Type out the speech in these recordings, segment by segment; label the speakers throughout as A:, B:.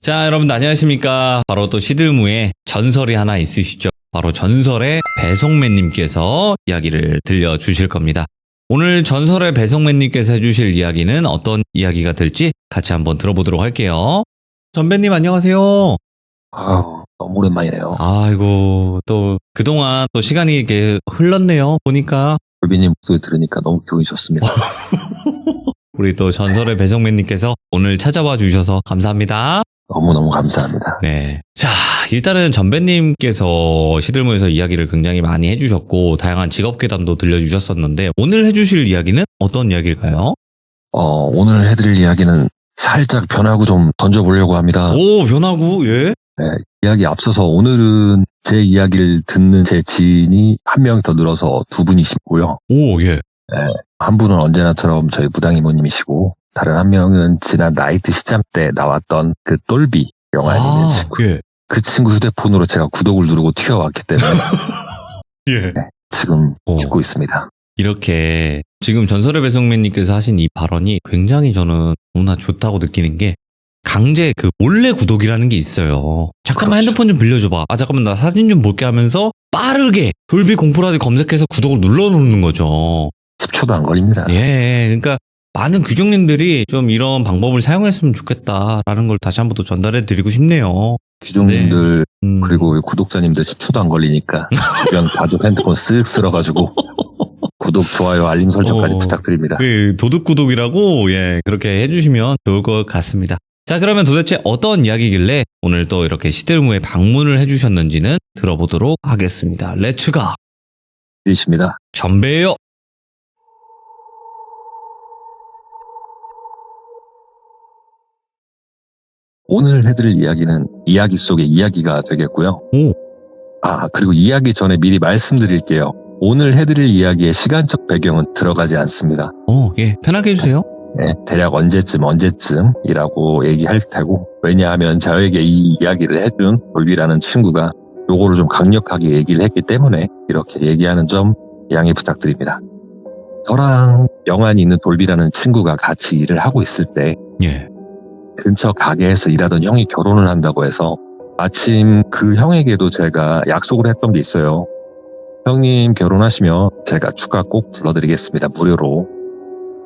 A: 자, 여러분들 안녕하십니까. 바로 또 시들무에 전설이 하나 있으시죠. 바로 전설의 배송맨님께서 이야기를 들려주실 겁니다. 오늘 전설의 배송맨님께서 해주실 이야기는 어떤 이야기가 될지 같이 한번 들어보도록 할게요. 전배님 안녕하세요.
B: 너무 오랜만이네요.
A: 아이고, 또 그동안 또 시간이 이렇게 흘렀네요. 보니까.
B: 돌비님 목소리 들으니까 너무 기분이 좋습니다.
A: 우리 또 전설의 배송맨님께서 오늘 찾아와 주셔서 감사합니다.
B: 너무너무 감사합니다.
A: 네. 자, 일단은 전배님께서 시들무에서 이야기를 굉장히 많이 해주셨고, 다양한 직업계담도 들려주셨었는데, 오늘 해주실 이야기는 어떤 이야기일까요?
B: 오늘 해드릴 이야기는 살짝 변하고 좀 던져보려고 합니다.
A: 오, 변하고, 예?
B: 네, 이야기 앞서서 오늘은 제 이야기를 듣는 제 지인이 한 명이 더 늘어서 두 분이시고요.
A: 오, 예.
B: 네, 한 분은 언제나처럼 저희 무당이모님이시고, 다른 한 명은 지난 나이트 시점 때 나왔던 그 똘비 영화에 있는 친구.
A: 예.
B: 그 친구 휴대폰으로 제가 구독을 누르고 튀어왔기 때문에
A: 예.
B: 네, 지금 듣고 있습니다.
A: 이렇게 지금 전설의 배송맨님께서 하신 이 발언이 굉장히 저는 너무나 좋다고 느끼는 게 강제 그 몰래 구독이라는 게 있어요. 잠깐만
B: 그렇죠.
A: 핸드폰 좀 빌려줘봐. 아 잠깐만 나 사진 좀 볼게 하면서 빠르게 돌비 공포라디 검색해서 구독을 눌러놓는 거죠.
B: 10초도 안 걸립니다.
A: 예, 그러니까 많은 귀족님들이 좀 이런 방법을 사용했으면 좋겠다라는 걸 다시 한번 더 전달해 드리고 싶네요.
B: 귀족님들
A: 네.
B: 그리고 구독자님들 10초도 안 걸리니까 주변 가족 핸드폰 쓱 쓸어가지고 구독, 좋아요, 알림 설정까지 부탁드립니다.
A: 그 도둑 구독이라고 예 그렇게 해주시면 좋을 것 같습니다. 자 그러면 도대체 어떤 이야기길래 오늘 또 이렇게 시들무에 방문을 해주셨는지는 들어보도록 하겠습니다. 렛츠가
B: 이십니다.
A: 전배요.
B: 오늘 해드릴 이야기는 이야기 속의 이야기가 되겠고요.
A: 오.
B: 그리고 이야기 전에 미리 말씀드릴게요. 오늘 해드릴 이야기의 시간적 배경은 들어가지 않습니다.
A: 예 편하게 해주세요.
B: 네, 대략 언제쯤이라고 얘기할 테고, 왜냐하면 저에게 이 이야기를 해준 돌비라는 친구가 요거를 좀 강력하게 얘기를 했기 때문에 이렇게 얘기하는 점 양해 부탁드립니다. 저랑 영안이 있는 돌비라는 친구가 같이 일을 하고 있을 때
A: 예.
B: 근처 가게에서 일하던 형이 결혼을 한다고 해서 마침 그 형에게도 제가 약속을 했던 게 있어요. 형님 결혼하시면 제가 축가 꼭 불러드리겠습니다. 무료로.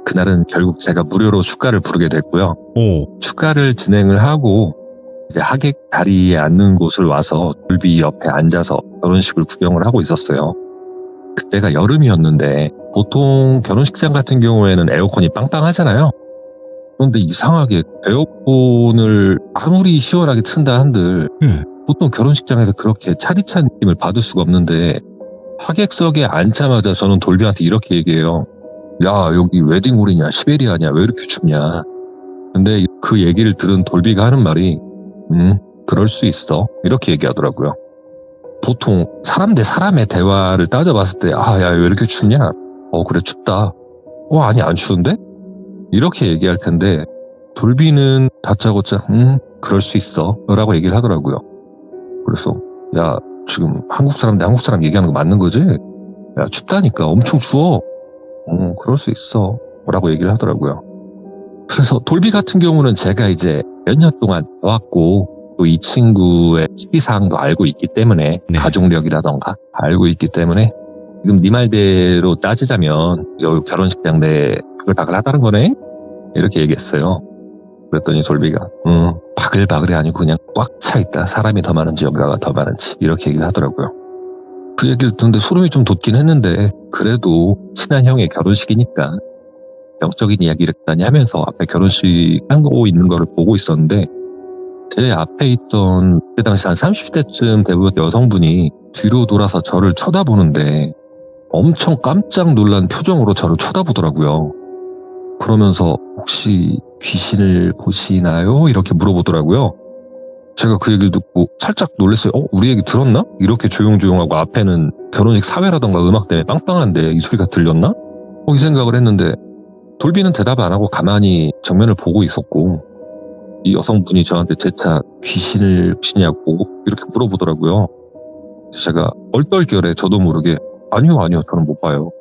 B: 그날은 결국 제가 무료로 축가를 부르게 됐고요.
A: 오.
B: 축가를 진행을 하고 이제 하객 자리에 앉는 곳을 와서 돌비 옆에 앉아서 결혼식을 구경을 하고 있었어요. 그때가 여름이었는데 보통 결혼식장 같은 경우에는 에어컨이 빵빵하잖아요. 그런데 이상하게 에어컨을 아무리 시원하게 튼다 한들 보통 결혼식장에서 그렇게 차디찬 느낌을 받을 수가 없는데 하객석에 앉자마자 저는 돌비한테 이렇게 얘기해요. 야 여기 웨딩홀이냐 시베리아냐 왜 이렇게 춥냐. 근데 그 얘기를 들은 돌비가 하는 말이 그럴 수 있어 이렇게 얘기하더라고요. 보통 사람 대 사람의 대화를 따져봤을 때 야 왜 이렇게 춥냐. 그래 춥다. 아니 안 추운데? 이렇게 얘기할 텐데 돌비는 다짜고짜 그럴 수 있어 라고 얘기를 하더라고요. 그래서 야 지금 한국 사람 대 한국 사람 얘기하는 거 맞는 거지? 야 춥다니까 엄청 추워. 그럴 수 있어 라고 얘기를 하더라고요. 그래서 돌비 같은 경우는 제가 이제 몇 년 동안 왔고 또 이 친구의 시기사항도 알고 있기 때문에
A: 네.
B: 가족력이라던가 알고 있기 때문에 지금 네 말대로 따지자면 여기 결혼식장 내 바글바글 하다는 거네? 이렇게 얘기했어요. 그랬더니 돌비가 바글바글이 아니고 그냥 꽉 차 있다. 사람이 더 많은지 여기가 더 많은지 이렇게 얘기를 하더라고요. 그 얘기를 듣는데 소름이 좀 돋긴 했는데 그래도 친한 형의 결혼식이니까 영적인 이야기를 많이 하면서 앞에 결혼식 하고 있는 거를 보고 있었는데 제 앞에 있던 그때 당시 한 30대쯤 되는 여성분이 뒤로 돌아서 저를 쳐다보는데 엄청 깜짝 놀란 표정으로 저를 쳐다보더라고요. 그러면서 혹시 귀신을 보시나요? 이렇게 물어보더라고요. 제가 그 얘기를 듣고 살짝 놀랐어요. 우리 얘기 들었나? 이렇게 조용조용하고 앞에는 결혼식 사회라던가 음악 때문에 빵빵한데 이 소리가 들렸나? 이 생각을 했는데 돌비는 대답 안 하고 가만히 정면을 보고 있었고 이 여성분이 저한테 재차 귀신을 보시냐고 이렇게 물어보더라고요. 제가 얼떨결에 저도 모르게 아니요 저는 못 봐요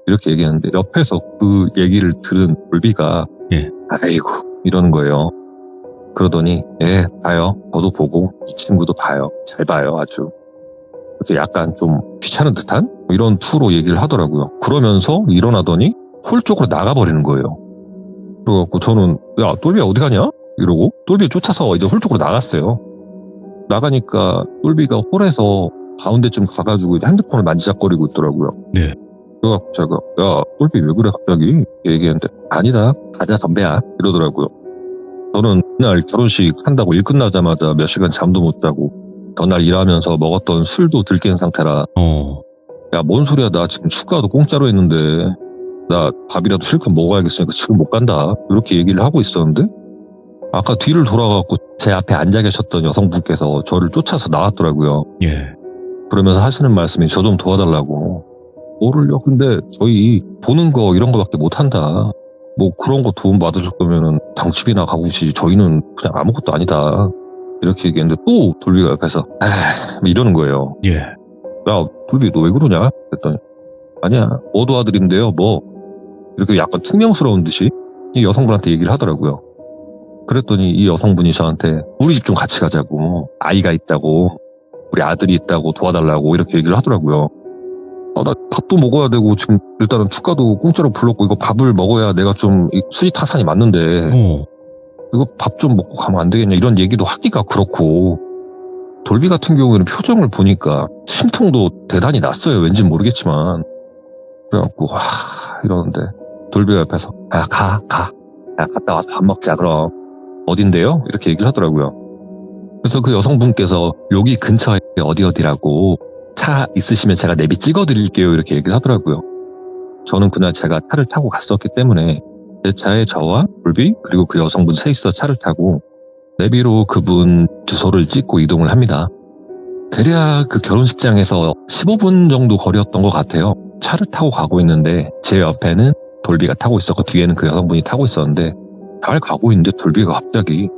B: 이렇게 얘기하는데 옆에서 그 얘기를 들은 돌비가 아이고 이러는 거예요. 그러더니 예 봐요. 저도 보고 이 친구도 봐요. 잘 봐요 아주. 이렇게 약간 좀 귀찮은 듯한 이런 투로 얘기를 하더라고요. 그러면서 일어나더니 홀 쪽으로 나가버리는 거예요. 그래갖고 저는 야 똘비야 어디 가냐? 이러고 똘비 쫓아서 이제 홀 쪽으로 나갔어요. 나가니까 똘비가 홀에서 가운데쯤 가가지고 핸드폰을 만지작거리고 있더라고요.
A: 네.
B: 그래갖고 제가 야 똘비 왜 그래 갑자기 얘기했는데 아니다 가자 덤배야 이러더라고요. 저는 그날 결혼식 한다고 일 끝나자마자 몇 시간 잠도 못 자고 전날 일하면서 먹었던 술도 들깬 상태라 야 뭔 소리야 나 지금 축가도 공짜로 했는데 나 밥이라도 실컷 먹어야겠으니까 지금 못 간다 이렇게 얘기를 하고 있었는데 아까 뒤를 돌아가고 제 앞에 앉아 계셨던 여성분께서 저를 쫓아서 나왔더라고요.
A: 예.
B: 그러면서 하시는 말씀이 저 좀 도와달라고. 뭐를요? 근데 저희 보는 거 이런 거밖에 못 한다. 뭐 그런 거 도움 받으실 거면은 당집이나 가보시지 저희는 그냥 아무것도 아니다. 이렇게 얘기했는데 또 돌비가 옆에서 에이 이러는 거예요.
A: 예.
B: 야 돌비 너 왜 그러냐? 그랬더니 아니야 뭐 도와드린대요 뭐 이렇게 약간 퉁명스러운 듯이 이 여성분한테 얘기를 하더라고요. 그랬더니 이 여성분이 저한테 우리 집 좀 같이 가자고 아이가 있다고 우리 아들이 있다고 도와달라고 이렇게 얘기를 하더라고요. 나 밥도 먹어야 되고 지금 일단은 축가도 공짜로 불렀고 이거 밥을 먹어야 내가 좀 수지타산이 맞는데 이거 밥 좀 먹고 가면 안 되겠냐 이런 얘기도 하기가 그렇고 돌비 같은 경우에는 표정을 보니까 심통도 대단히 났어요. 왠진 모르겠지만 그래갖고 와 이러는데 돌비가 옆에서 야 가 야 갔다 와서 밥 먹자 그럼 어딘데요? 이렇게 얘기를 하더라고요. 그래서 그 여성분께서 여기 근처에 어디라고 차 있으시면 제가 내비 찍어드릴게요 이렇게 얘기를 하더라고요. 저는 그날 제가 차를 타고 갔었기 때문에 제 차에 저와 돌비 그리고 그 여성분 셋이서 차를 타고 내비로 그분 주소를 찍고 이동을 합니다. 대략 그 결혼식장에서 15분 정도 거리였던 것 같아요. 차를 타고 가고 있는데 제 옆에는 돌비가 타고 있었고 뒤에는 그 여성분이 타고 있었는데 잘 가고 있는데 돌비가 갑자기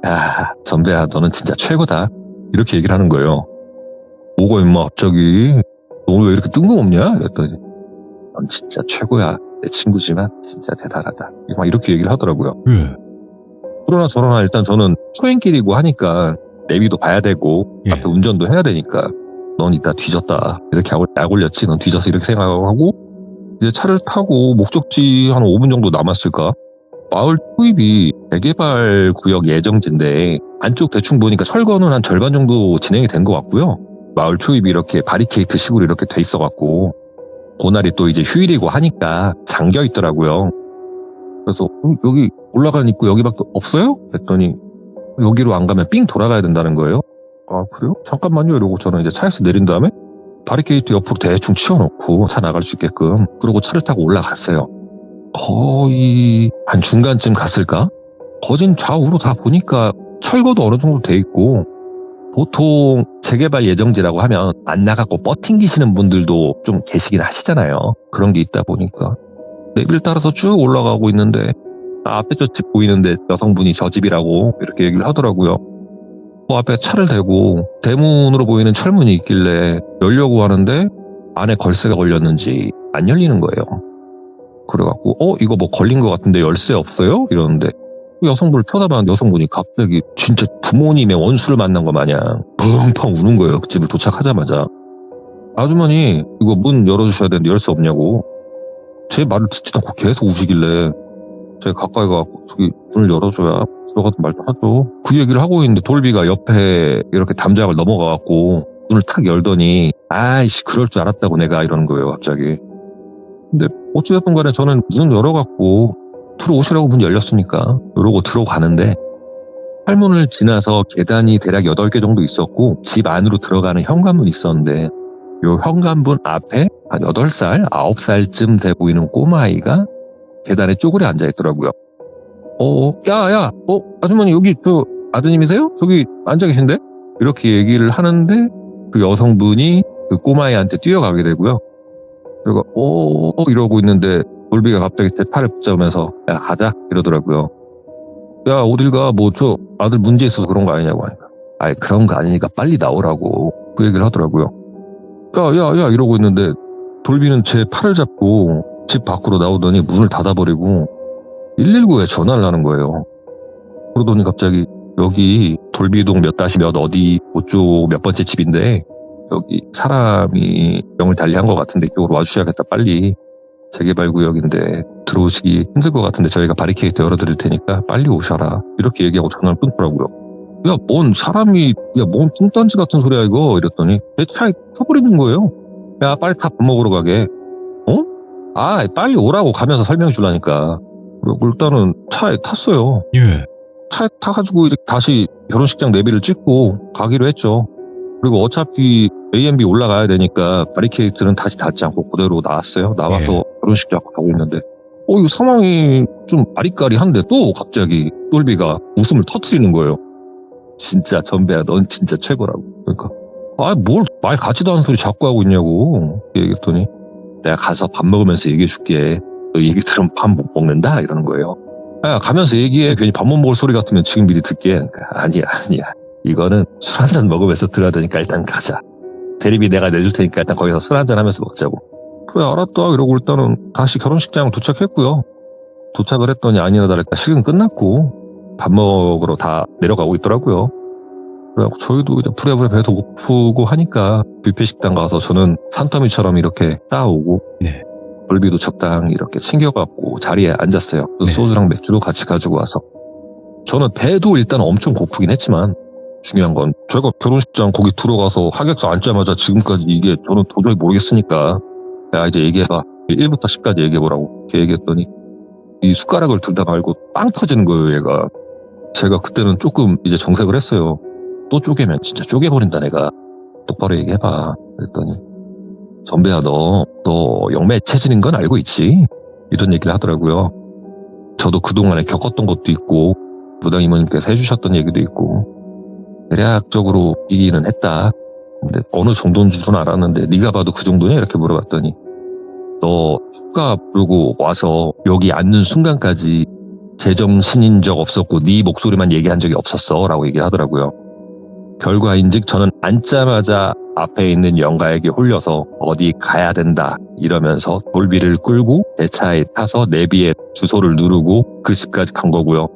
B: 야 선배야 너는 진짜 최고다 이렇게 얘기를 하는 거예요. 뭐가 임마 갑자기 너 오늘 왜 이렇게 뜬금없냐? 그랬더니 넌 진짜 최고야 내 친구지만 진짜 대단하다 막 이렇게 얘기를 하더라고요. 그러나 저러나 일단 저는 초행길이고 하니까 내비도 봐야 되고
A: 예.
B: 앞에 운전도 해야 되니까 넌 이따 뒤졌다 이렇게 약 올렸지 넌 뒤졌어 이렇게 생각하고 이제 차를 타고 목적지 한 5분 정도 남았을까? 마을 초입이 재개발 구역 예정지인데 안쪽 대충 보니까 철거는 한 절반 정도 진행이 된 것 같고요. 마을 초입이 이렇게 바리케이트 식으로 이렇게 돼 있어갖고 그날이 또 이제 휴일이고 하니까 잠겨 있더라고요. 그래서 여기 올라가는 입구 여기밖에 없어요? 했더니 여기로 안 가면 삥 돌아가야 된다는 거예요. 아 그래요? 잠깐만요 이러고 저는 이제 차에서 내린 다음에 바리케이트 옆으로 대충 치워놓고 차 나갈 수 있게끔 그러고 차를 타고 올라갔어요. 거의 한 중간쯤 갔을까? 거진 좌우로 다 보니까 철거도 어느 정도 돼 있고 보통 재개발 예정지라고 하면 안 나가고 버팅기시는 분들도 좀 계시긴 하시잖아요. 그런 게 있다 보니까 내비를 따라서 쭉 올라가고 있는데 앞에 저 집 보이는데 여성분이 저 집이라고 이렇게 얘기를 하더라고요. 그 앞에 차를 대고 대문으로 보이는 철문이 있길래 열려고 하는데 안에 걸쇠가 걸렸는지 안 열리는 거예요. 그래갖고 이거 뭐 걸린 것 같은데 열쇠 없어요? 이러는데 여성분을 쳐다봤는데 여성분이 갑자기 진짜 부모님의 원수를 만난 것 마냥 펑펑 우는 거예요. 그 집을 도착하자마자. 아주머니 이거 문 열어주셔야 되는데 열쇠 없냐고. 제 말을 듣지도 않고 계속 우시길래 제가 가까이 가서 저기 문을 열어줘야 들어가서 말도 하죠. 그 얘기를 하고 있는데 돌비가 옆에 이렇게 담장을 넘어가갖고 문을 탁 열더니 아이씨 그럴 줄 알았다고 내가 이러는 거예요 갑자기. 근데 어찌됐든 간에 저는 문 열어갖고 들어오시라고 문 열렸으니까 이러고 들어가는데 팔문을 지나서 계단이 대략 8개 정도 있었고 집 안으로 들어가는 현관문이 있었는데 요 현관문 앞에 한 8살, 9살쯤 돼 보이는 꼬마아이가 계단에 쪼그려 앉아있더라고요. 야, 아주머니 여기 저 아드님이세요? 저기 앉아 계신데? 이렇게 얘기를 하는데 그 여성분이 그 꼬마아이한테 뛰어가게 되고요. 그리고 이러고 있는데 돌비가 갑자기 제 팔을 붙잡으면서 야 가자 이러더라고요. 야 어딜 가 뭐 저 아들 문제 있어서 그런 거 아니냐고 하니까 아이 그런 거 아니니까 빨리 나오라고 그 얘기를 하더라고요. 야 이러고 있는데 돌비는 제 팔을 잡고 집 밖으로 나오더니 문을 닫아버리고 119에 전화를 하는 거예요. 그러더니 갑자기 여기 돌비동 몇 다시 몇 어디 그쪽 몇 번째 집인데 여기 사람이 명을 달리한 것 같은데 이쪽으로 와주셔야겠다 빨리. 재개발 구역인데 들어오시기 힘들 것 같은데 저희가 바리케이트 열어드릴 테니까 빨리 오셔라. 이렇게 얘기하고 전화를 끊더라고요. 야, 뭔 사람이, 야, 뭔 뚱딴지 같은 소리야 이거. 이랬더니 내 차에 타버리는 거예요. 야, 빨리 타, 밥 먹으러 가게. 어? 아, 빨리 오라고 가면서 설명해 주라니까. 그리고 일단은 차에 탔어요.
A: 예.
B: 차에 타가지고 이렇게 다시 결혼식장 내비를 찍고 가기로 했죠. 그리고 어차피 A&B 올라가야 되니까 바리케이트는 다시 닫지 않고 그대로 나왔어요. 나와서 결혼식장 가고 있는데 이 상황이 좀 아리까리한데 또 갑자기 똘비가 웃음을 터뜨리는 거예요. 진짜 전배야 넌 진짜 최고라고. 그러니까 뭘 말 같지도 않은 소리 자꾸 하고 있냐고 얘기했더니 내가 가서 밥 먹으면서 얘기해 줄게. 너 얘기 들으면 밥 못 먹는다 이러는 거예요. 야, 가면서 얘기해. 괜히 밥 못 먹을 소리 같으면 지금 미리 듣게. 그러니까, 아니야. 이거는 술 한잔 먹으면서 들어야 되니까 일단 가자. 대리비 내가 내줄 테니까 일단 거기서 술 한잔 하면서 먹자고. 그래 알았다 이러고 일단은 다시 결혼식장 도착했고요. 도착을 했더니 아니나 다를까 식은 끝났고 밥 먹으러 다 내려가고 있더라고요. 그래갖고 저희도 이제 부랴부랴 배도 고프고 하니까 뷔페 식당 가서 저는 산더미처럼 이렇게 따오고
A: 네.
B: 돌비도 적당히 이렇게 챙겨갖고 자리에 앉았어요. 그
A: 네.
B: 소주랑 맥주도 같이 가지고 와서 저는 배도 일단 엄청 고프긴 했지만 중요한 건 제가 결혼식장 거기 들어가서 하객석 앉자마자 지금까지 이게 저는 도저히 모르겠으니까 야 이제 얘기해봐. 1부터 10까지 얘기해보라고 이렇게 얘기했더니 이 숟가락을 들다 말고 빵 터지는 거예요 얘가. 제가 그때는 조금 이제 정색을 했어요. 또 쪼개면 진짜 쪼개버린다 내가. 똑바로 얘기해봐. 그랬더니 전배야 너 영매 체질인 건 알고 있지? 이런 얘기를 하더라고요. 저도 그동안에 겪었던 것도 있고 무당 이모님께서 해주셨던 얘기도 있고 대략적으로 이기는 했다. 근데 어느 정도인 줄은 알았는데 네가 봐도 그 정도냐? 이렇게 물어봤더니 너 휴가 부르고 와서 여기 앉는 순간까지 제정신인 적 없었고 네 목소리만 얘기한 적이 없었어 라고 얘기를 하더라고요. 결과인즉 저는 앉자마자 앞에 있는 영가에게 홀려서 어디 가야 된다 이러면서 돌비를 끌고 내 차에 타서 내비에 주소를 누르고 그 집까지 간 거고요.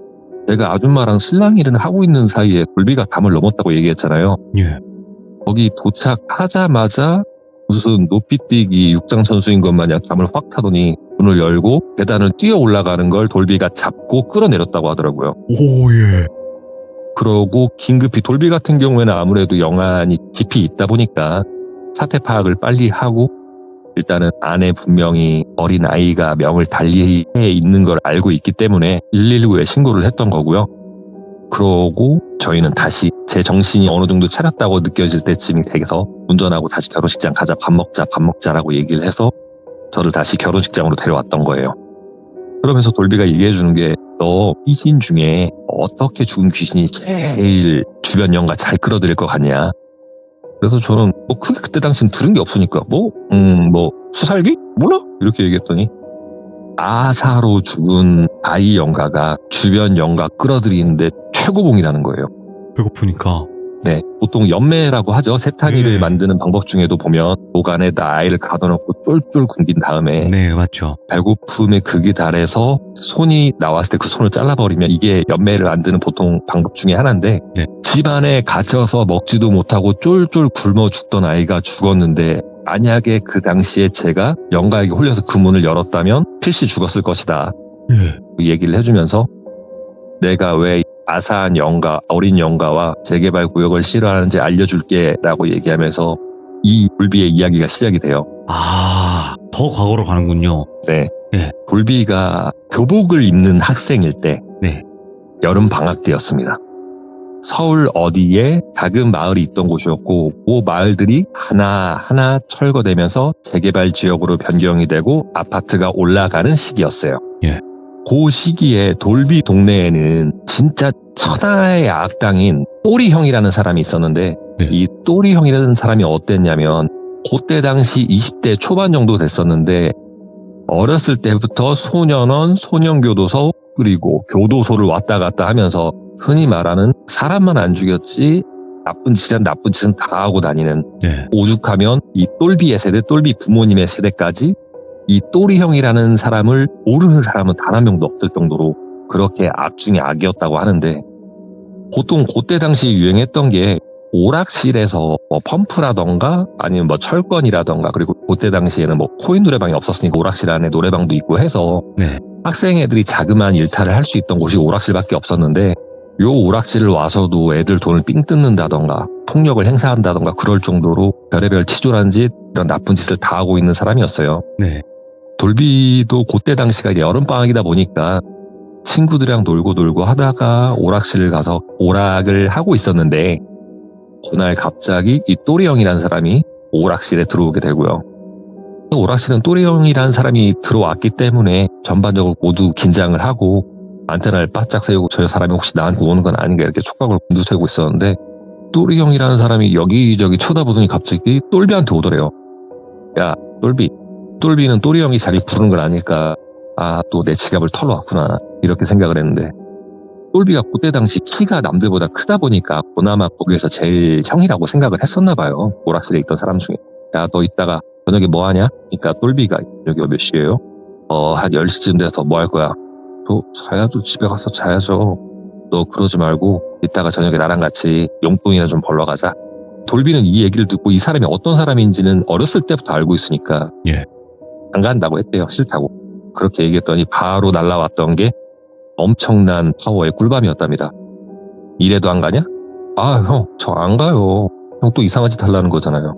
B: 제가 아줌마랑 실랑이를 하고 있는 사이에 돌비가 담을 넘었다고 얘기했잖아요.
A: 예.
B: 거기 도착하자마자 무슨 높이뛰기 육상 선수인 것 마냥 담을 확 타더니 문을 열고 계단을 뛰어 올라가는 걸 돌비가 잡고 끌어내렸다고 하더라고요.
A: 오, 예.
B: 그러고 긴급히 돌비 같은 경우에는 아무래도 영안이 깊이 있다 보니까 사태 파악을 빨리 하고 일단은 안에 분명히 어린 아이가 명을 달리해 있는 걸 알고 있기 때문에 119에 신고를 했던 거고요. 그러고 저희는 다시 제 정신이 어느 정도 차렸다고 느껴질 때쯤이 돼서 운전하고 다시 결혼식장 가자 밥 먹자라고 얘기를 해서 저를 다시 결혼식장으로 데려왔던 거예요. 그러면서 돌비가 얘기해 주는 게 너 귀신 중에 어떻게 죽은 귀신이 제일 주변 영가 잘 끌어들일 것 같냐. 그래서 저는 크게 그때 당시는 들은 게 없으니까 수살기? 몰라? 이렇게 얘기했더니 아사로 죽은 아이 영가가 주변 영가 끌어들이는데 최고봉이라는 거예요.
A: 배고프니까.
B: 네, 보통 연매라고 하죠. 세탁기를
A: 네.
B: 만드는 방법 중에도 보면 목 안에다 아이를 가둬놓고 쫄쫄 굶긴 다음에
A: 네, 맞죠.
B: 배고픔의 극이 달해서 손이 나왔을 때 그 손을 잘라버리면 이게 연매를 만드는 보통 방법 중에 하나인데
A: 네.
B: 집 안에 갇혀서 먹지도 못하고 쫄쫄 굶어 죽던 아이가 죽었는데 만약에 그 당시에 제가 영가에게 홀려서 그 문을 열었다면 필시 죽었을 것이다.
A: 예.
B: 그 얘기를 해주면서 내가 왜 아사한 영가, 어린 영가와 재개발 구역을 싫어하는지 알려줄게 라고 얘기하면서 이 돌비의 이야기가 시작이 돼요.
A: 아, 더 과거로 가는군요.
B: 네.
A: 네.
B: 돌비가 교복을 입는 학생일 때
A: 네.
B: 여름 방학 때였습니다. 서울 어디에 작은 마을이 있던 곳이었고 그 마을들이 하나하나 철거되면서 재개발 지역으로 변경이 되고 아파트가 올라가는 시기였어요.
A: 예.
B: 그 시기에 돌비 동네에는 진짜 천하의 악당인 또리 형이라는 사람이 있었는데
A: 네.
B: 이 또리 형이라는 사람이 어땠냐면 그때 당시 20대 초반 정도 됐었는데 어렸을 때부터 소년원, 소년교도소 그리고 교도소를 왔다 갔다 하면서 흔히 말하는 사람만 안 죽였지 나쁜 짓은 다 하고 다니는
A: 네.
B: 오죽하면 이 똘비의 세대, 똘비 부모님의 세대까지 이 또리 형이라는 사람을 모르는 사람은 단 한 명도 없을 정도로 그렇게 악 중에 악이었다고 하는데 보통 그때 당시에 유행했던 게 오락실에서 뭐 펌프라던가 아니면 뭐 철권이라던가, 그리고 그때 당시에는 뭐 코인 노래방이 없었으니까 오락실 안에 노래방도 있고 해서
A: 네.
B: 학생 애들이 자그마한 일탈을 할 수 있던 곳이 오락실밖에 없었는데, 요 오락실을 와서도 애들 돈을 삥 뜯는다던가 폭력을 행사한다던가 그럴 정도로 별의별 치졸한 짓, 이런 나쁜 짓을 다 하고 있는 사람이었어요.
A: 네.
B: 돌비도 그때 당시가 이제 여름방학이다 보니까 친구들이랑 놀고 하다가 오락실을 가서 오락을 하고 있었는데, 그날 갑자기 이 또리 형이라는 사람이 오락실에 들어오게 되고요. 오락실은 또리 형이라는 사람이 들어왔기 때문에 전반적으로 모두 긴장을 하고 안테나를 바짝 세우고 저 사람이 혹시 나한테 오는 건 아닌가 이렇게 촉각을 곤두세우고 있었는데, 또리 형이라는 사람이 여기저기 쳐다보더니 갑자기 똘비한테 오더래요. 야, 똘비. 똘비는 또리 형이 자기 부르는 걸 아니까 아, 또 내 지갑을 털러 왔구나 이렇게 생각을 했는데, 똘비가 그때 당시 키가 남들보다 크다 보니까 그나마 거기에서 제일 형이라고 생각을 했었나 봐요. 오락실에 있던 사람 중에. 야, 너 이따가 저녁에 뭐 하냐? 그러니까 똘비가 여기가 몇 시예요? 한 10시쯤 돼서 뭐 할 거야? 저 자야죠. 집에 가서 자야죠. 너 그러지 말고 이따가 저녁에 나랑 같이 용돈이나 좀 벌러 가자. 돌비는 이 얘기를 듣고 이 사람이 어떤 사람인지는 어렸을 때부터 알고 있으니까
A: 예.
B: 안 간다고 했대요. 싫다고. 그렇게 얘기했더니 바로 날라왔던 게 엄청난 파워의 꿀밤이었답니다. 이래도 안 가냐? 아, 형, 저 안 가요. 형 또 이상한 짓 하려는 거잖아요.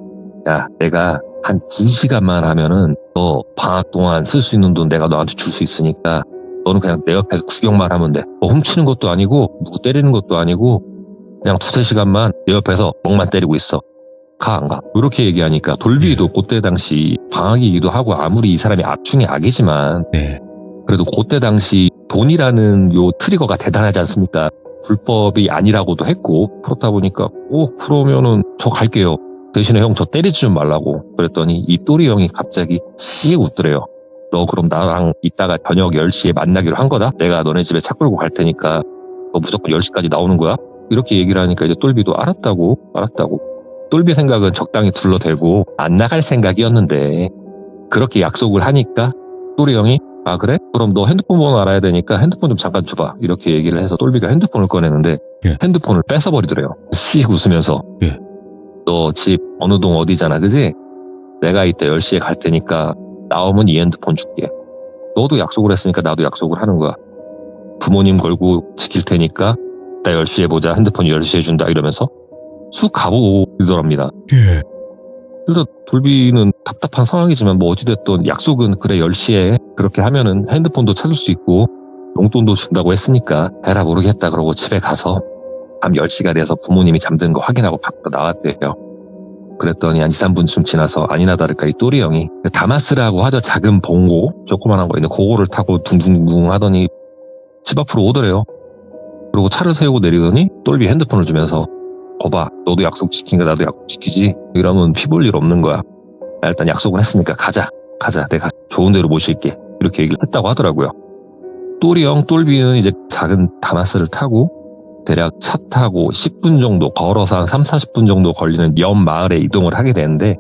B: 야, 내가 한 2시간만 하면은 너 방학 동안 쓸 수 있는 돈 내가 너한테 줄 수 있으니까 너는 그냥 내 옆에서 구경만 하면 돼. 뭐 훔치는 것도 아니고 누구 때리는 것도 아니고 그냥 2-3시간만 내 옆에서 멍만 때리고 있어. 가, 안 가? 이렇게 얘기하니까 돌비도 그때 당시 방학이기도 하고 아무리 이 사람이 악 중에 악이지만
A: 네.
B: 그래도 그때 당시 돈이라는 요 트리거가 대단하지 않습니까? 불법이 아니라고도 했고 그렇다 보니까 그러면은 저 갈게요. 대신에 형 저 때리지 좀 말라고. 그랬더니 이 또리 형이 갑자기 씩 웃더래요. 너 그럼 나랑 이따가 저녁 10시에 만나기로 한 거다? 내가 너네 집에 차 끌고 갈 테니까 너 무조건 10시까지 나오는 거야? 이렇게 얘기를 하니까 이제 똘비도 알았다고. 똘비 생각은 적당히 둘러대고 안 나갈 생각이었는데 그렇게 약속을 하니까 또리 형이 아 그래? 그럼 너 핸드폰 번호 알아야 되니까 핸드폰 좀 잠깐 줘봐. 이렇게 얘기를 해서 똘비가 핸드폰을 꺼내는데
A: 예.
B: 핸드폰을 뺏어버리더래요. 씩 웃으면서.
A: 예.
B: 너 집 어느 동 어디잖아, 그지? 내가 이때 10시에 갈 테니까 나오면 이 핸드폰 줄게. 너도 약속을 했으니까 나도 약속을 하는 거야. 부모님 걸고 지킬 테니까 나 10시에 보자. 핸드폰 10시에 준다. 이러면서 쑥 가보더랍니다.
A: 예.
B: 그래서 돌비는 답답한 상황이지만 뭐 어찌됐든 약속은 그래 10시에 그렇게 하면은 핸드폰도 찾을 수 있고 용돈도 준다고 했으니까 에라 모르겠다 그러고 집에 가서 밤 10시가 돼서 부모님이 잠드는 거 확인하고 밖으로 나왔대요. 그랬더니 한 2-3분쯤 지나서 아니나 다를까 이 또리 형이 다마스라고 하죠. 작은 봉고 조그만한 거 있는데 그거를 타고 둥둥둥 하더니 집 앞으로 오더래요. 그리고 차를 세우고 내리더니 똘비 핸드폰을 주면서 거봐, 너도 약속 지킨가 나도 약속 지키지? 이러면 피 볼 일 없는 거야. 나 일단 약속을 했으니까 가자. 내가 좋은 데로 모실게. 이렇게 얘기를 했다고 하더라고요. 또리 형, 똘비는 이제 작은 다마스를 타고 대략 차 타고 10분 정도 걸어서 한 3-40분 정도 걸리는 옆 마을에 이동을 하게 되는데,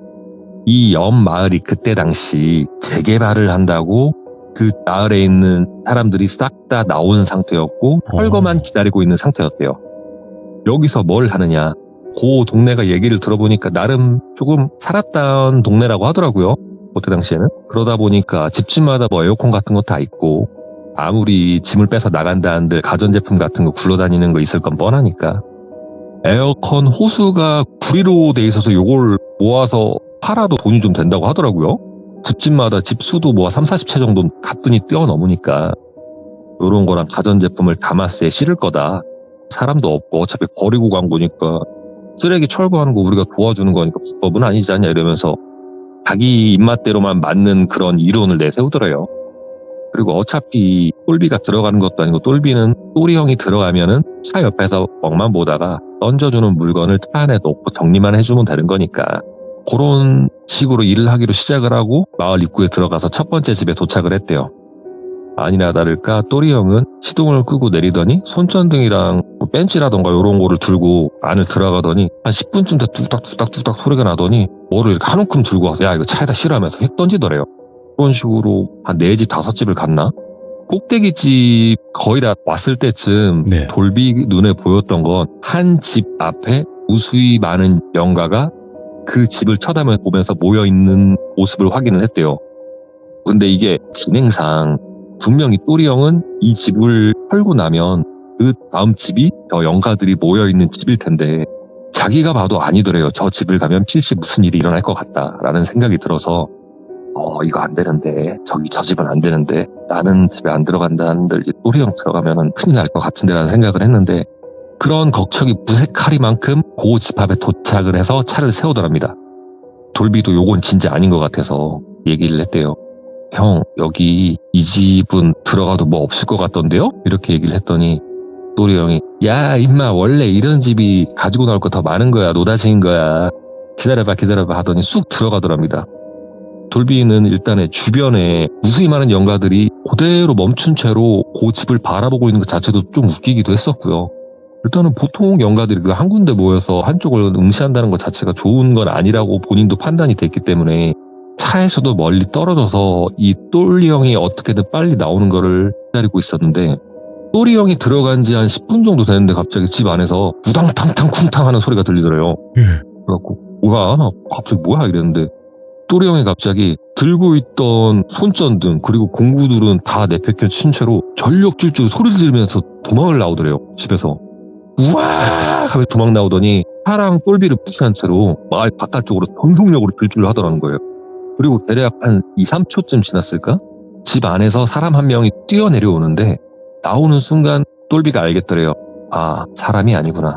B: 이 옆 마을이 그때 당시 재개발을 한다고 그 마을에 있는 사람들이 싹 다 나온 상태였고 철거만 기다리고 있는 상태였대요. 여기서 뭘 하느냐, 그 동네가 얘기를 들어보니까 나름 조금 살았던 동네라고 하더라고요. 그때 당시에는. 그러다 보니까 집집마다 뭐 에어컨 같은 거 다 있고 아무리 짐을 빼서 나간다 한들 가전제품 같은 거 굴러다니는 거 있을 건 뻔하니까 에어컨 호수가 구리로 돼 있어서 요걸 모아서 팔아도 돈이 좀 된다고 하더라고요. 집집마다 집수도 뭐 30-40채 정도 가뿐히 뛰어넘으니까 요런 거랑 가전제품을 다마스에 실을 거다. 사람도 없고 어차피 버리고 간 거니까 쓰레기 철거하는 거 우리가 도와주는 거니까 불법은 아니지 않냐 이러면서 자기 입맛대로만 맞는 그런 이론을 내세우더래요. 그리고 어차피 똘비가 들어가는 것도 아니고 똘비는 또리 형이 들어가면은 차 옆에서 멍만 보다가 던져주는 물건을 차 안에 넣고 정리만 해주면 되는 거니까 그런 식으로 일을 하기로 시작을 하고 마을 입구에 들어가서 첫 번째 집에 도착을 했대요. 아니나 다를까 또리 형은 시동을 끄고 내리더니 손전등이랑 벤치라던가 이런 거를 들고 안을 들어가더니 한 10분쯤 돼 뚝딱뚝딱 소리가 나더니 뭐를 이렇게 한 움큼 들고 와서 야 이거 차에다 실으면서 획 던지더래요. 그런 식으로 한 4집 5집을 갔나? 꼭대기집 거의 다 왔을 때쯤
A: 네.
B: 돌비 눈에 보였던 건 한 집 앞에 무수히 많은 영가가 그 집을 쳐다보면서 모여있는 모습을 확인을 했대요. 근데 이게 진행상 분명히 또리 형은 이 집을 털고 나면 그 다음 집이 저 영가들이 모여있는 집일 텐데 자기가 봐도 아니더래요. 저 집을 가면 필시 무슨 일이 일어날 것 같다라는 생각이 들어서 이거 안 되는데 저 집은 안 되는데 나는 집에 안 들어간다 한들 또리 형 들어가면 큰일 날 것 같은데 라는 생각을 했는데 그런 걱정이 무색하리만큼 그 집 앞에 도착을 해서 차를 세우더랍니다. 돌비도 요건 진짜 아닌 것 같아서 얘기를 했대요. 형 여기 이 집은 들어가도 뭐 없을 것 같던데요? 이렇게 얘기를 했더니 또리 형이 야 임마 원래 이런 집이 가지고 나올 거 더 많은 거야 노다지인 거야 기다려봐 하더니 쑥 들어가더랍니다. 돌비는 일단에 주변에 무수히 많은 영가들이 그대로 멈춘 채로 그 집을 바라보고 있는 것 자체도 좀 웃기기도 했었고요. 일단은 보통 영가들이 그 한 군데 모여서 한쪽을 응시한다는 것 자체가 좋은 건 아니라고 본인도 판단이 됐기 때문에 차에서도 멀리 떨어져서 이 또리 형이 어떻게든 빨리 나오는 거를 기다리고 있었는데 또리 형이 들어간 지 한 10분 정도 됐는데 갑자기 집 안에서 우당탕탕 쿵탕 하는 소리가 들리더래요. 그래갖고 뭐야? 갑자기 뭐야? 이랬는데 또리 형이 갑자기 들고 있던 손전등 그리고 공구들은 다 내팽겨 친 채로 전력 질주 소리를 지르면서 도망을 나오더래요. 집에서. 우와! 하면서 도망 나오더니 차랑 똘비를 무시한 채로 마을 바깥쪽으로 전속력으로 질주를 하더라는 거예요. 그리고 대략 한 2, 3초쯤 지났을까? 집 안에서 사람 한 명이 뛰어내려오는데 나오는 순간 똘비가 알겠더래요. 아, 사람이 아니구나.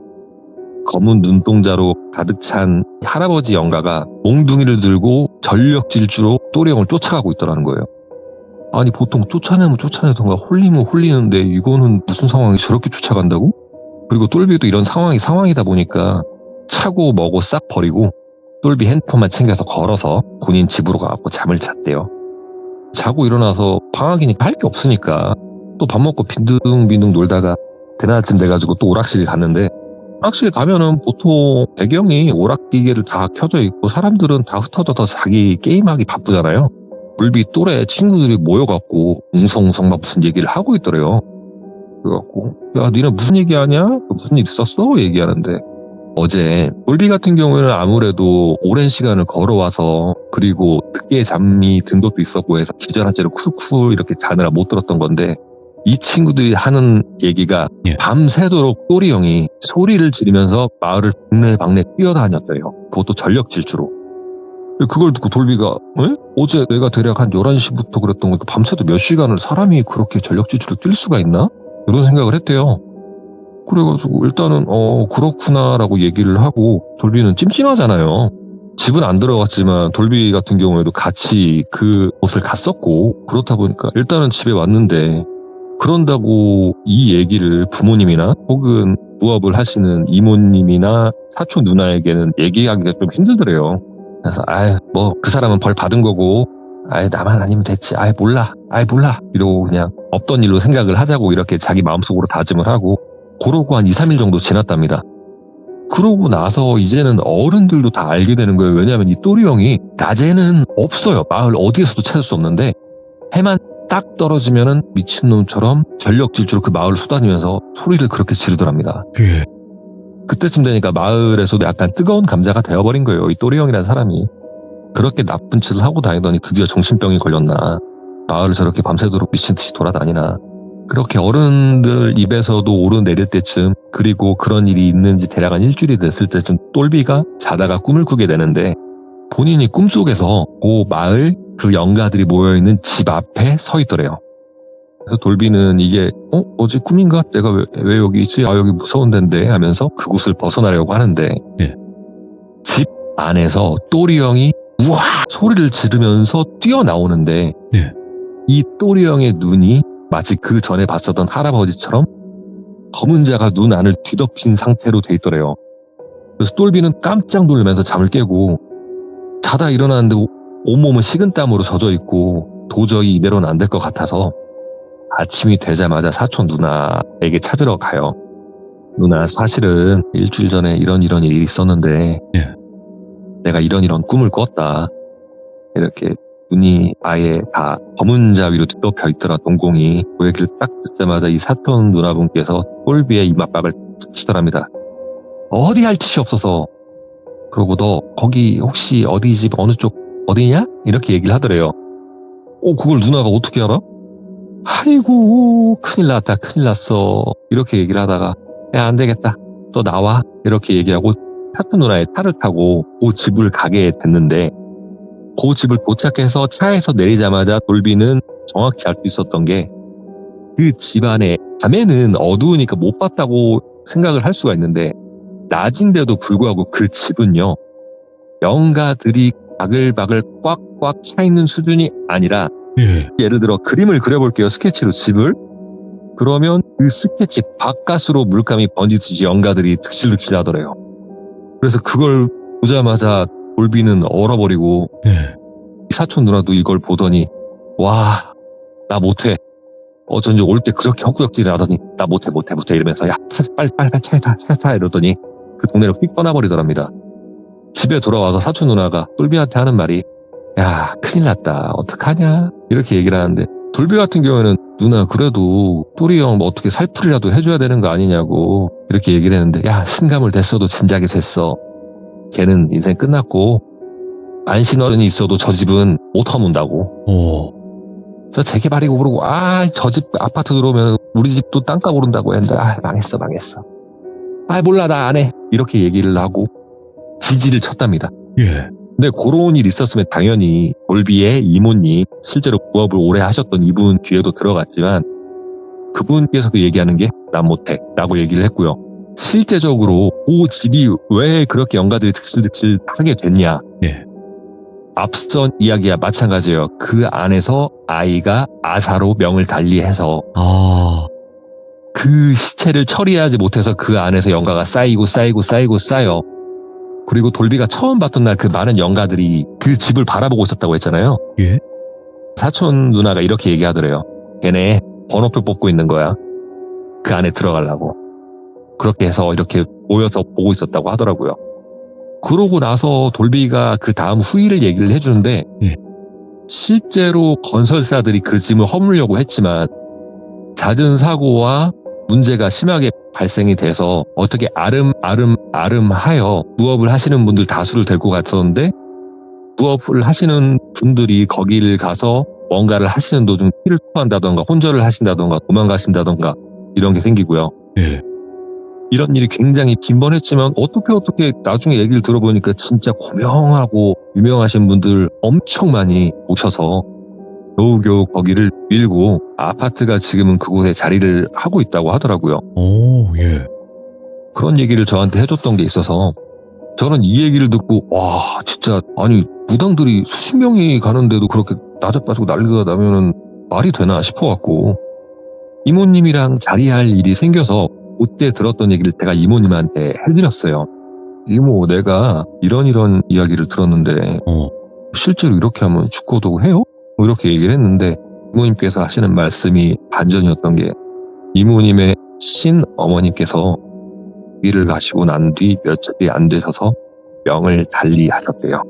B: 검은 눈동자로 가득 찬 할아버지 영가가 몽둥이를 들고 전력 질주로 또리 형을 쫓아가고 있더라는 거예요. 아니 보통 쫓아내던가 홀리면 홀리는데 이거는 무슨 상황이 저렇게 쫓아간다고? 그리고 똘비도 이런 상황이 상황이다 보니까 차고 뭐고 싹 버리고 똘비 핸드폰만 챙겨서 걸어서 본인 집으로 가고 잠을 잤대요. 자고 일어나서 방학이니까 할 게 없으니까 또 밥 먹고 빈둥빈둥 놀다가 대낮쯤 돼가지고 또 오락실 갔는데 오락실 가면은 보통 배경이 오락기계를 다 켜져 있고 사람들은 다 흩어져서 자기 게임하기 바쁘잖아요. 돌비 또래 친구들이 모여갖고 웅성웅성 막 무슨 얘기를 하고 있더래요. 그래갖고 야 니네 무슨 얘기하냐? 무슨 일 있었어? 얘기하는데 어제 돌비 같은 경우에는 아무래도 오랜 시간을 걸어와서 그리고 늦게 잠이 든 것도 있었고 해서 기절한 채로 쿨쿨 이렇게 자느라 못 들었던 건데 이 친구들이 하는 얘기가 밤새도록 또리 형이 소리를 지르면서 마을을 동네방네 뛰어다녔대요. 그것도 전력 질주로. 그걸 듣고 돌비가 어제 내가 대략 한 11시부터 그랬던 거 밤새도 몇 시간을 사람이 그렇게 전력 질주로 뛸 수가 있나? 이런 생각을 했대요. 그래가지고 일단은 그렇구나라고 얘기를 하고 돌비는 찜찜하잖아요. 집은 안 들어갔지만 돌비 같은 경우에도 같이 그 곳을 갔었고 그렇다 보니까 일단은 집에 왔는데 그런다고 이 얘기를 부모님이나 혹은 부업을 하시는 이모님이나 사촌 누나에게는 얘기하기가 좀 힘들더래요. 그래서 뭐 그 사람은 벌 받은 거고 나만 아니면 됐지 몰라 이러고 그냥 없던 일로 생각을 하자고 이렇게 자기 마음속으로 다짐을 하고 그러고 한 2, 3일 정도 지났답니다. 그러고 나서 이제는 어른들도 다 알게 되는 거예요. 왜냐하면 이 또리 형이 낮에는 없어요. 마을 어디에서도 찾을 수 없는데 해만 딱 떨어지면은 미친놈처럼 전력 질주로 그 마을을 쏘다니면서 소리를 그렇게 지르더랍니다. 그때쯤 되니까 마을에서도 약간 뜨거운 감자가 되어버린 거예요. 이 또리 형이라는 사람이. 그렇게 나쁜 짓을 하고 다니더니 드디어 정신병이 걸렸나. 마을을 저렇게 밤새도록 미친듯이 돌아다니나. 그렇게 어른들 입에서도 오르내릴 때쯤 그리고 그런 일이 있는지 대략 한 일주일이 됐을 때쯤 똘비가 자다가 꿈을 꾸게 되는데 본인이 꿈속에서 그 마을 그 영가들이 모여있는 집 앞에 서 있더래요. 그래서 돌비는 이게 어제 꿈인가? 내가 왜 여기 있지? 여기 무서운 데인데 하면서 그곳을 벗어나려고 하는데 집 안에서 또리 형이 우와 소리를 지르면서 뛰어나오는데 이 또리 형의 눈이 마치 그 전에 봤었던 할아버지처럼 검은 자가 눈 안을 뒤덮인 상태로 돼 있더래요. 그래서 똘비는 깜짝 놀라면서 잠을 깨고 자다 일어났는데 온몸은 식은땀으로 젖어 있고 도저히 이대로는 안 될 것 같아서 아침이 되자마자 사촌 누나에게 찾으러 가요. 누나 사실은 일주일 전에 이런 일이 있었는데 내가 이런 꿈을 꿨다. 이렇게 눈이 아예 다 검은 자위로 뒤덮여 있더라, 동공이. 그 얘기를 딱 듣자마자 이 사촌 누나분께서 꼴비에 이맛박을 치더랍니다. 어디 할 짓이 없어서. 그러고 너 거기 혹시 어디 집 어느 쪽 어디냐? 이렇게 얘기를 하더래요. 그걸 누나가 어떻게 알아? 아이고 큰일 났다, 큰일 났어. 이렇게 얘기를 하다가 야, 안 되겠다, 또 나와, 이렇게 얘기하고 사촌 누나의 차를 타고 그 집을 가게 됐는데, 그 집을 도착해서 차에서 내리자마자 돌비는 정확히 알 수 있었던 게, 그 집안에 밤에는 어두우니까 못 봤다고 생각을 할 수가 있는데, 낮인데도 불구하고 그 집은요, 영가들이 바글바글 꽉꽉 차 있는 수준이 아니라, 예를 들어 그림을 그려볼게요, 스케치로 집을. 그러면 그 스케치 바깥으로 물감이 번지듯이 영가들이 득실득실 하더래요. 그래서 그걸 보자마자 돌비는 얼어버리고, 사촌 누나도 이걸 보더니 와, 나 못해. 어쩐지 올 때 그렇게 헛구역질을 하더니 나 못해 이러면서 야, 빨리 차에 타 이러더니 그 동네를 휙 떠나버리더랍니다. 집에 돌아와서 사촌 누나가 돌비한테 하는 말이 야, 큰일 났다, 어떡하냐, 이렇게 얘기를 하는데, 돌비 같은 경우에는 누나 그래도 또리 형 뭐 어떻게 살풀이라도 해줘야 되는 거 아니냐고 이렇게 얘기를 했는데, 야, 신감을 됐어도 진작에 됐어. 걔는 인생 끝났고 안신어른이 있어도 저 집은 못 허문다고. 저 재개발이고 그러고 저 집 아파트 들어오면 우리 집도 땅값 오른다고 했는데 망했어. 몰라, 나 안 해. 이렇게 얘기를 하고 지지를 쳤답니다. 근데 그런 일 있었으면 당연히 돌비의 이모님, 실제로 부업을 오래 하셨던 이분 귀에도 들어갔지만 그분께서도 얘기하는 게 난 못해 라고 얘기를 했고요. 실제적으로 그 집이 왜 그렇게 영가들이 득실득실 하게 됐냐, 앞선 이야기와 마찬가지예요. 그 안에서 아이가 아사로 명을 달리해서 그 시체를 처리하지 못해서 그 안에서 영가가 쌓이고 쌓여. 그리고 돌비가 처음 봤던 날 그 많은 영가들이 그 집을 바라보고 있었다고 했잖아요. 사촌 누나가 이렇게 얘기하더래요. 걔네 번호표 뽑고 있는 거야. 그 안에 들어가려고. 그렇게 해서 이렇게 모여서 보고 있었다고 하더라고요. 그러고 나서 돌비가 그 다음 후일을 얘기를 해주는데, 실제로 건설사들이 그 집을 허물려고 했지만 잦은 사고와 문제가 심하게 발생이 돼서 어떻게 아름하여 부업을 하시는 분들 다수를 데리고 갔었는데, 부업을 하시는 분들이 거기를 가서 뭔가를 하시는 도중 피를 토한다던가 혼절을 하신다던가 도망가신다던가 이런 게 생기고요. 이런 일이 굉장히 빈번했지만 어떻게 나중에 얘기를 들어보니까 진짜 고명하고 유명하신 분들 엄청 많이 오셔서 겨우겨우 거기를 밀고 아파트가 지금은 그곳에 자리를 하고 있다고 하더라고요. 그런 얘기를 저한테 해줬던 게 있어서 저는 이 얘기를 듣고 와, 진짜 아니 무당들이 수십 명이 가는데도 그렇게 나자빠지고 난리가 나면은 말이 되나 싶어갖고 이모님이랑 자리할 일이 생겨서 그때 들었던 얘기를 제가 이모님한테 해드렸어요. 이모, 내가 이런 이야기를 들었는데 실제로 이렇게 하면 죽고도 해요? 이렇게 얘기를 했는데 이모님께서 하시는 말씀이 반전이었던 게, 이모님의 친어머님께서 길을 가시고 난 뒤 며칠이 안 되셔서 명을 달리하셨대요.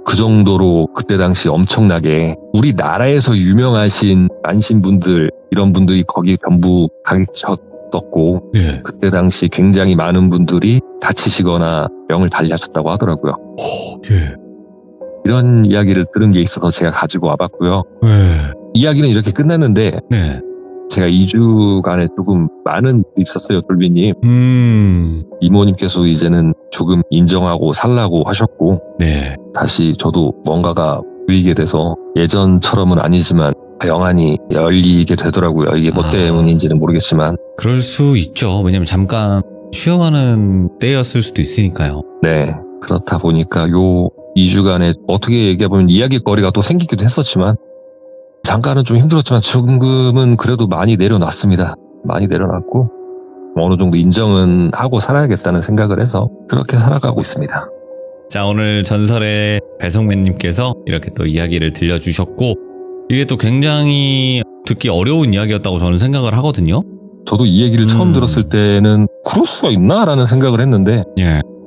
B: 그 정도로 그때 당시 엄청나게 우리나라에서 유명하신 안신분들, 이런 분들이 거기 전부 가르쳤었고, 그때 당시 굉장히 많은 분들이 다치시거나 명을 달리하셨다고 하더라고요. 이런 이야기를 들은 게 있어서 제가 가지고 와봤고요. 이야기는 이렇게 끝났는데 제가 2주간에 조금 많은 일이 있었어요, 돌비님. 이모님께서 이제는 조금 인정하고 살라고 하셨고, 다시 저도 뭔가가 보이게 돼서 예전처럼은 아니지만 영안이 열리게 되더라고요. 이게 뭐 때문인지는 모르겠지만.
A: 그럴 수 있죠. 왜냐면 잠깐 쉬어가는 때였을 수도 있으니까요.
B: 네. 그렇다 보니까 요 2주간에 어떻게 얘기해보면 이야기거리가 또 생기기도 했었지만, 잠깐은 좀 힘들었지만 지금은 그래도 많이 내려놨습니다. 많이 내려놨고 어느 정도 인정은 하고 살아야겠다는 생각을 해서 그렇게 살아가고 있습니다.
A: 자, 오늘 전설의 배성맨님께서 이렇게 또 이야기를 들려주셨고, 이게 또 굉장히 듣기 어려운 이야기였다고 저는 생각을 하거든요.
B: 저도 이 얘기를 처음 들었을 때는 그럴 수가 있나? 라는 생각을 했는데,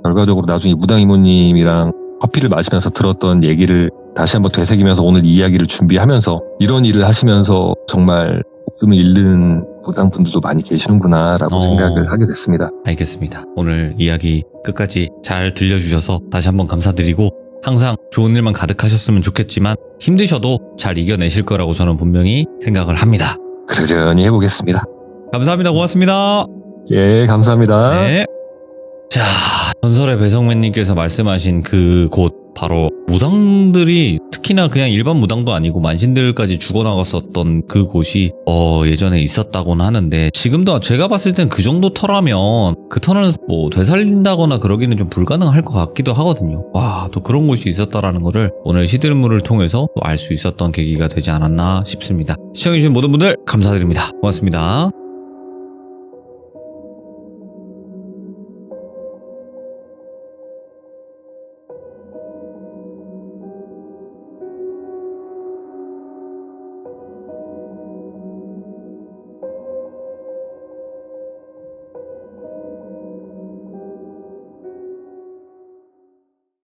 B: 결과적으로 나중에 무당 이모님이랑 커피를 마시면서 들었던 얘기를 다시 한번 되새기면서 오늘 이 이야기를 준비하면서 이런 일을 하시면서 정말 목숨을 잃는 무당분들도 많이 계시는구나라고 생각을 하게 됐습니다.
A: 알겠습니다. 오늘 이야기 끝까지 잘 들려주셔서 다시 한번 감사드리고 항상 좋은 일만 가득하셨으면 좋겠지만 힘드셔도 잘 이겨내실 거라고 저는 분명히 생각을 합니다.
B: 그러려니 해보겠습니다.
A: 감사합니다. 고맙습니다.
B: 예, 감사합니다.
A: 네. 자, 전설의 배성매님께서 말씀하신 그 곳 바로 무당들이 특히나 그냥 일반 무당도 아니고 만신들까지 죽어나갔었던 그 곳이 예전에 있었다고는 하는데 지금도 제가 봤을 땐 그 정도 터라면 그 터는 뭐 되살린다거나 그러기는 좀 불가능할 것 같기도 하거든요. 와, 또 그런 곳이 있었다라는 거를 오늘 시들무를 통해서 또 알 수 있었던 계기가 되지 않았나 싶습니다. 시청해주신 모든 분들 감사드립니다. 고맙습니다.